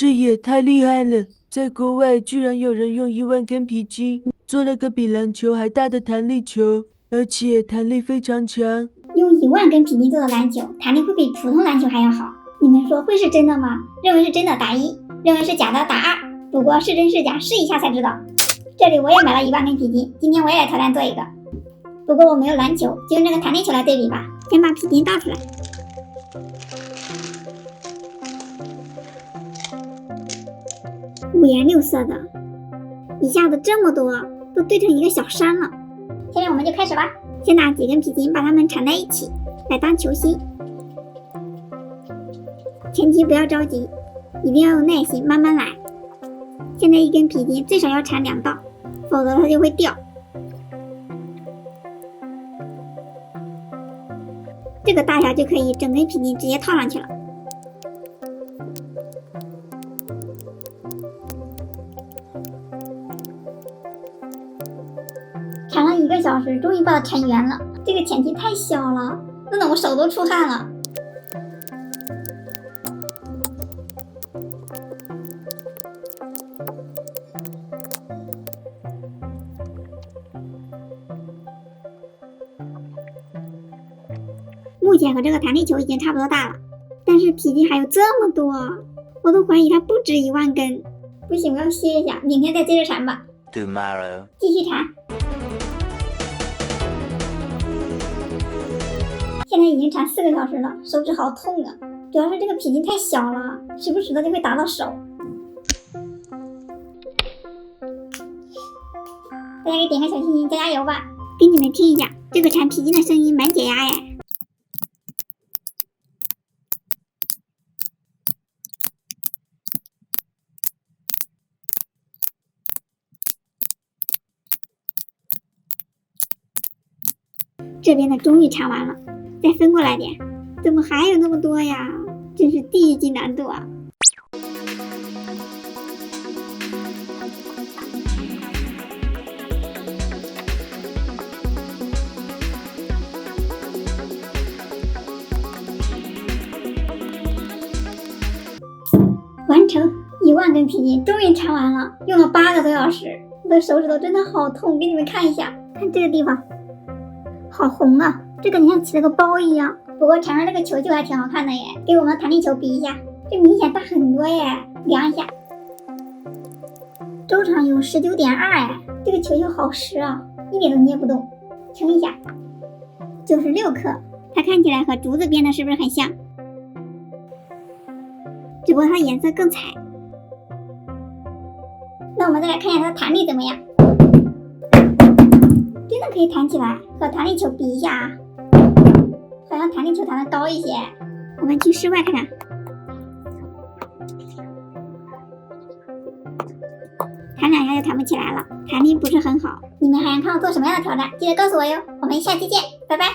这也太厉害了！在国外居然有人用10000根皮筋做了个比篮球还大的弹力球，而且弹力非常强。用10000根皮筋做的篮球，弹力会比普通篮球还要好。你们说会是真的吗？认为是真的打1，认为是假的打2。不过是真是假，试一下才知道。这里我也买了10000根皮筋，今天我也来挑战做一个。不过我没有篮球，就用这个弹力球来对比吧。先把皮筋倒出来。5颜6色的，一下子这么多，都堆成一个小山了。下面我们就开始吧。先拿几根皮筋把它们缠在一起，来当球心。前期不要着急，一定要有耐心，慢慢来。现在一根皮筋最少要缠2道，否则它就会掉。这个大小就可以整根皮筋直接套上去了。缠了1个小时，终于把它缠圆了。这个前期太小了，弄得我手都出汗了。目前和这个弹力球已经差不多大了，但是皮筋还有这么多，我都怀疑它不止10000根。不行，我要歇一下，明天再接着缠吧。Tomorrow， 继续缠。现在已经缠4个小时了，手指好痛啊！主要是这个皮筋太小了，时不时的就会打到手。大家给点个小心心，加加油吧！给你们听一下这个缠皮筋的声音，蛮解压哎。这边的终于缠完了，再分过来点。怎么还有那么多呀？真是地狱级难度啊！完成！10000根皮筋终于缠完了，用了8个多小时，我的手指头真的好痛，给你们看一下，看这个地方。好红啊，这个像起了个包一样。不过缠上这个球球还挺好看的耶，给我们的弹力球比一下，这明显大很多耶。量一下，周长有19.2哎，这个球球好实啊，一点都捏不动。称一下，96克，它看起来和竹子编的是不是很像？只不过它颜色更彩。那我们再来看一下它的弹力怎么样。真的可以弹起来，和弹力球比一下啊，好像弹力球弹得高一些。我们去室外看看，弹2下就弹不起来了，弹力不是很好。你们还想看我做什么样的挑战？记得告诉我哟。我们下期见，拜拜。